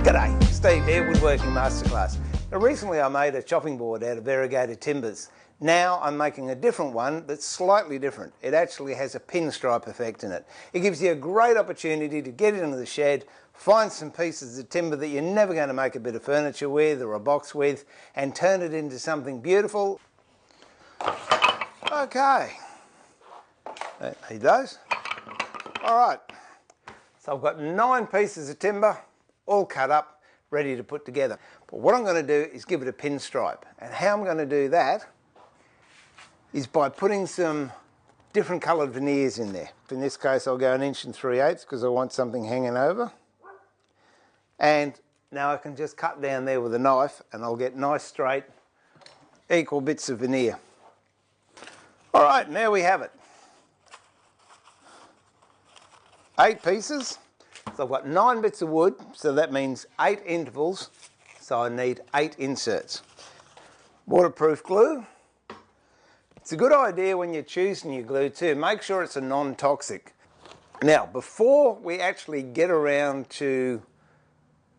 G'day, Steve here, Woodworking Masterclass. Now recently I made a chopping board out of variegated timbers. Now I'm making a different one that's slightly different. It actually has a pinstripe effect in it. It gives you a great opportunity to get into the shed, find some pieces of timber that you're never going to make a bit of furniture with or a box with, and turn it into something beautiful. Okay, need those. Alright, so I've got 9 pieces of timber, all cut up, ready to put together. But what I'm going to do is give it a pinstripe. And how I'm going to do that is by putting some different coloured veneers in there. In this case I'll go 1 3/8 inches because I want something hanging over. And now I can just cut down there with a knife and I'll get nice straight equal bits of veneer. Alright, now we have it. 8 pieces. So I've got 9 bits of wood, so that means 8 intervals, so I need 8 inserts. Waterproof glue. It's a good idea when you're choosing your glue too, make sure it's a non-toxic. Now, before we actually get around to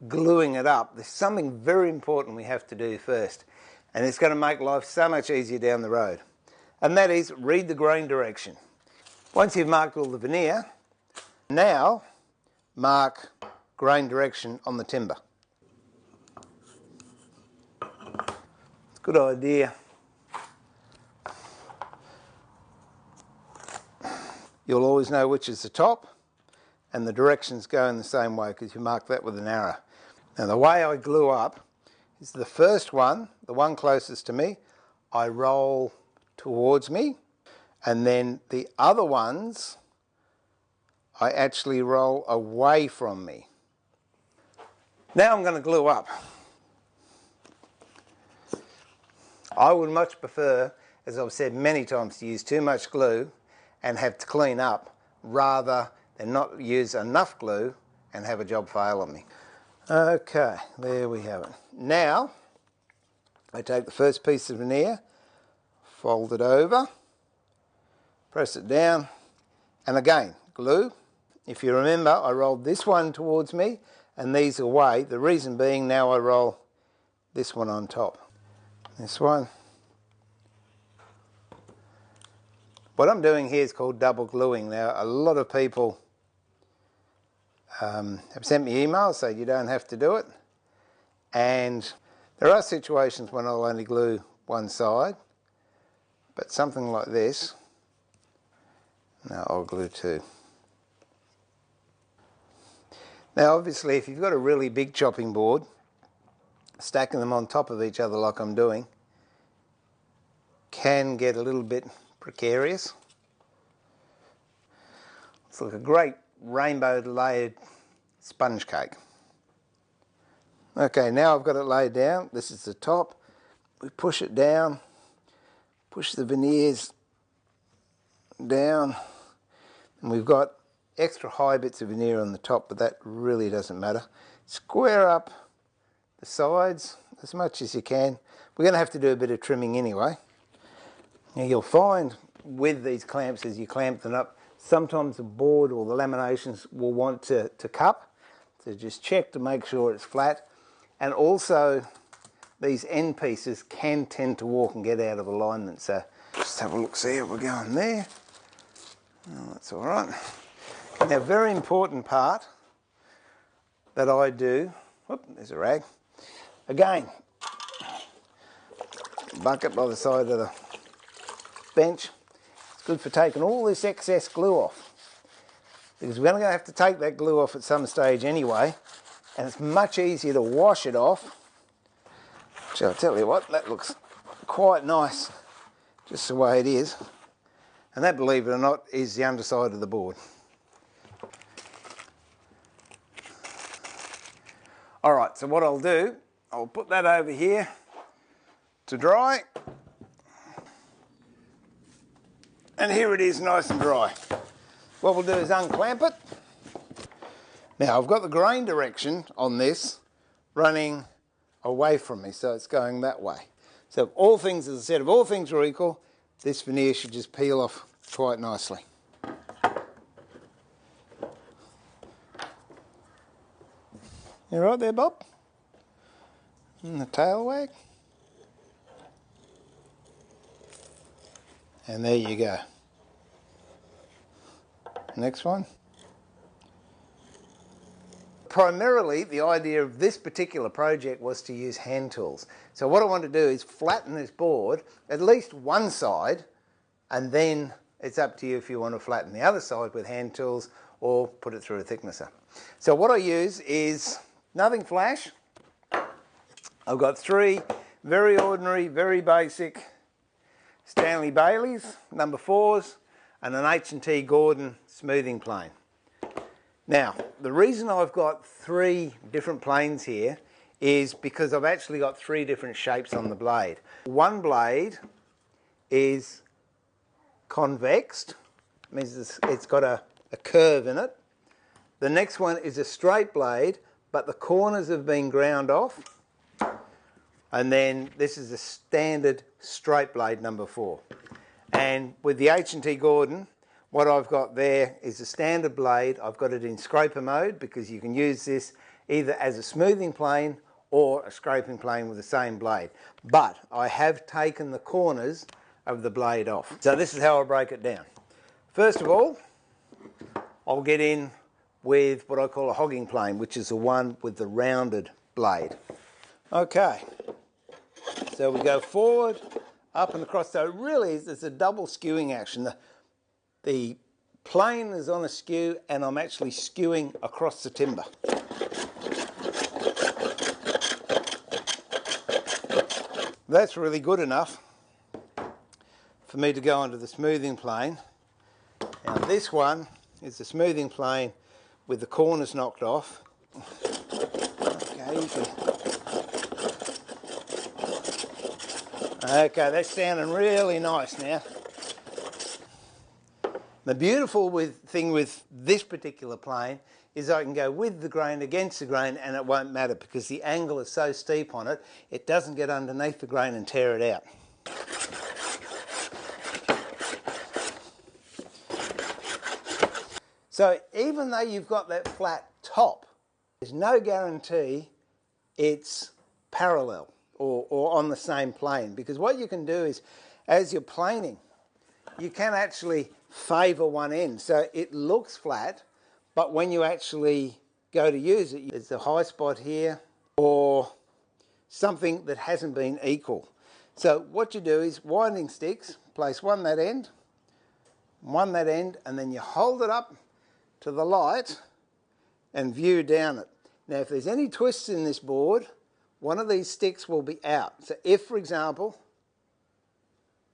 gluing it up, there's something very important we have to do first, and it's going to make life so much easier down the road. And that is read the grain direction. Once you've marked all the veneer, now mark grain direction on the timber. It's a good idea. You'll always know which is the top, and the directions go in the same way because you mark that with an arrow. Now the way I glue up is the first one, the one closest to me, I roll towards me, and then the other ones I actually roll away from me. Now I'm going to glue up. I would much prefer, as I've said many times, to use too much glue and have to clean up rather than not use enough glue and have a job fail on me. Okay, there we have it. Now I take the first piece of veneer, fold it over, press it down, and again glue. If you remember, I rolled this one towards me and these away. The reason being, now I roll this one on top. This one. What I'm doing here is called double gluing. Now, a lot of people have sent me emails saying you don't have to do it. And there are situations when I'll only glue one side, but something like this, now I'll glue 2. Now obviously if you've got a really big chopping board, stacking them on top of each other like I'm doing can get a little bit precarious. It's like a great rainbow layered sponge cake. Okay, now I've got it laid down. This is the top. We push it down, push the veneers down, and we've got extra high bits of veneer on the top, but that really doesn't matter. Square up the sides as much as you can. We're going to have to do a bit of trimming anyway. Now you'll find with these clamps, as you clamp them up, sometimes the board or the laminations will want to cup. So just check to make sure it's flat. And also these end pieces can tend to walk and get out of alignment. So just have a look, see how we're going there. Oh, that's all right. Now, very important part that I do, whoop, there's a rag. Again, bucket by the side of the bench. It's good for taking all this excess glue off, because we're going to have to take that glue off at some stage anyway, and it's much easier to wash it off. So I'll tell you what, that looks quite nice just the way it is, and that, believe it or not, is the underside of the board. Alright, so what I'll do, I'll put that over here to dry. And here it is, nice and dry. What we'll do is unclamp it. Now I've got the grain direction on this running away from me, so it's going that way. So if all things, as I said, if all things are equal, this veneer should just peel off quite nicely. You right there, Bob? And the tail wag. And there you go. Next one. Primarily, the idea of this particular project was to use hand tools. So what I want to do is flatten this board, at least one side, and then it's up to you if you want to flatten the other side with hand tools or put it through a thicknesser. So what I use is nothing flash. I've got 3 very ordinary, very basic Stanley Baileys, number 4s, and an H&T Gordon smoothing plane. Now, the reason I've got 3 different planes here is because I've actually got 3 different shapes on the blade. One blade is convexed, means it's got a curve in it. The next one is a straight blade, but the corners have been ground off. And then this is a standard straight blade, number 4. And with the H&T Gordon, what I've got there is a standard blade. I've got it in scraper mode because you can use this either as a smoothing plane or a scraping plane with the same blade. But I have taken the corners of the blade off. So this is how I break it down. First of all, I'll get in with what I call a hogging plane, which is the one with the rounded blade. Okay, so we go forward, up and across. So really it's a double skewing action. The plane is on a skew and I'm actually skewing across the timber. That's really good enough for me to go onto the smoothing plane. Now this one is the smoothing plane with the corners knocked off. Okay, that's sounding really nice now. The beautiful thing with this particular plane is I can go with the grain, against the grain, and it won't matter because the angle is so steep on it, it doesn't get underneath the grain and tear it out. So even though you've got that flat top, there's no guarantee it's parallel or on the same plane, because what you can do is, as you're planing, you can actually favour one end. So it looks flat, but when you actually go to use it, there's a high spot here or something that hasn't been equal. So what you do is winding sticks, place one that end, and then you hold it up to the light and view down it. Now if there's any twists in this board, one of these sticks will be out. So if, for example,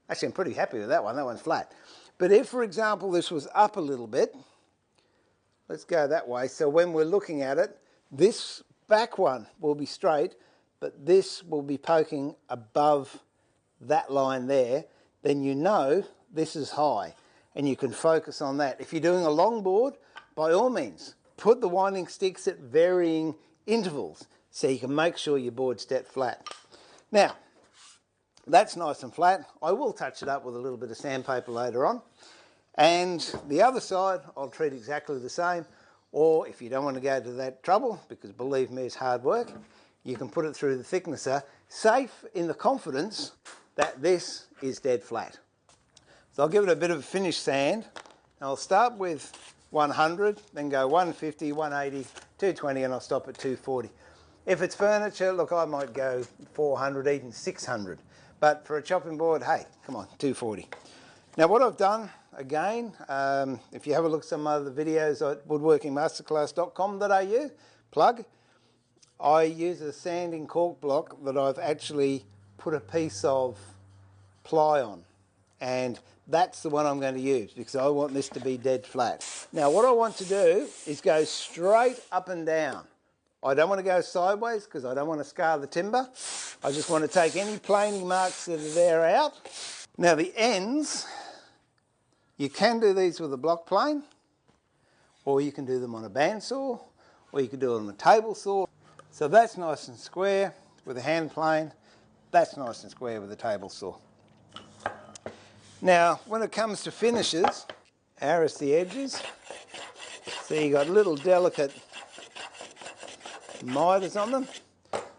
actually I'm pretty happy with that one's flat. But if, for example, this was up a little bit, let's go that way. So when we're looking at it, this back one will be straight, but this will be poking above that line there. Then you know this is high, and you can focus on that. If you're doing a long board, by all means, put the winding sticks at varying intervals so you can make sure your board's dead flat. Now, that's nice and flat. I will touch it up with a little bit of sandpaper later on. And the other side, I'll treat exactly the same. Or if you don't want to go to that trouble, because believe me, it's hard work, you can put it through the thicknesser, safe in the confidence that this is dead flat. So I'll give it a bit of a finish sand. I'll start with 100, then go 150, 180, 220, and I'll stop at 240. If it's furniture, look, I might go 400, even 600. But for a chopping board, hey, come on, 240. Now what I've done, again, if you have a look at some other videos at woodworkingmasterclass.com.au, plug, I use a sanding cork block that I've actually put a piece of ply on. And that's the one I'm going to use because I want this to be dead flat. Now what I want to do is go straight up and down. I don't want to go sideways because I don't want to scar the timber. I just want to take any planing marks that are there out. Now the ends, you can do these with a block plane, or you can do them on a bandsaw, or you can do it on a table saw. So that's nice and square with a hand plane. That's nice and square with a table saw. Now when it comes to finishes, arris the edges. So you got little delicate miters on them.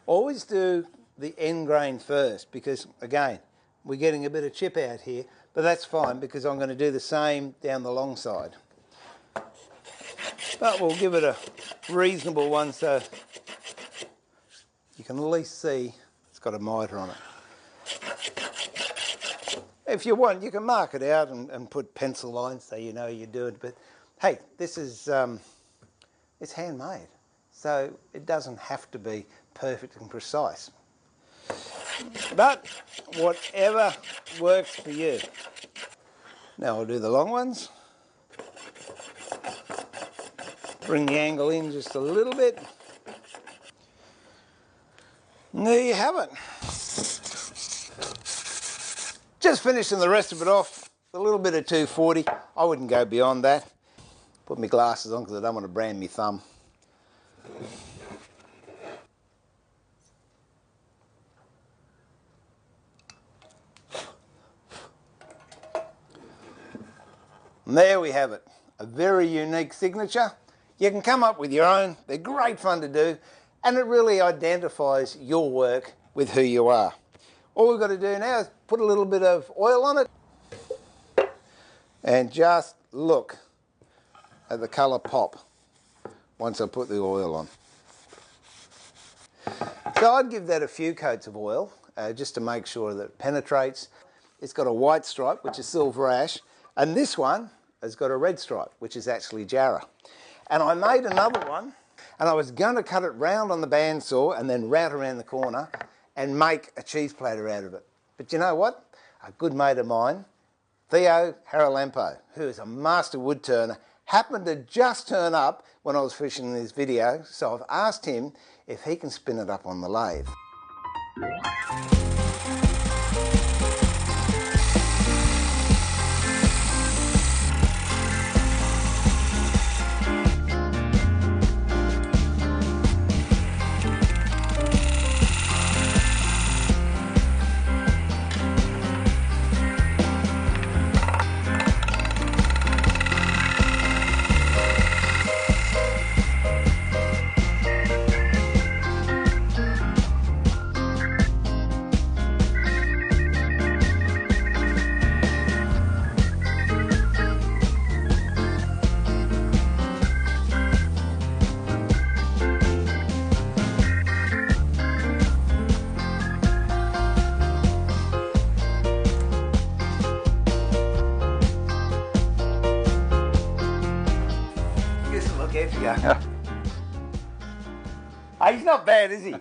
Always do the end grain first because, again, we're getting a bit of chip out here, but that's fine because I'm going to do the same down the long side. But we'll give it a reasonable one so you can at least see it's got a miter on it. If you want, you can mark it out and put pencil lines so you know you're doing it. But hey, this is it's handmade, so it doesn't have to be perfect and precise. But whatever works for you. Now I'll do the long ones. Bring the angle in just a little bit. And there you have it. Just finishing the rest of it off, a little bit of 240. I wouldn't go beyond that. Put my glasses on because I don't want to brand my thumb. And there we have it, a very unique signature. You can come up with your own, they're great fun to do, and it really identifies your work with who you are. All we've got to do now is put a little bit of oil on it and just look at the colour pop once I put the oil on. So I'd give that a few coats of oil just to make sure that it penetrates. It's got a white stripe, which is silver ash, and this one has got a red stripe, which is actually jarrah. And I made another one, and I was going to cut it round on the bandsaw and then route around the corner and make a cheese platter out of it. But you know what? A good mate of mine, Theo Haralampo, who is a master wood turner, happened to just turn up when I was fishing this video, so I've asked him if he can spin it up on the lathe. He's not bad, is he?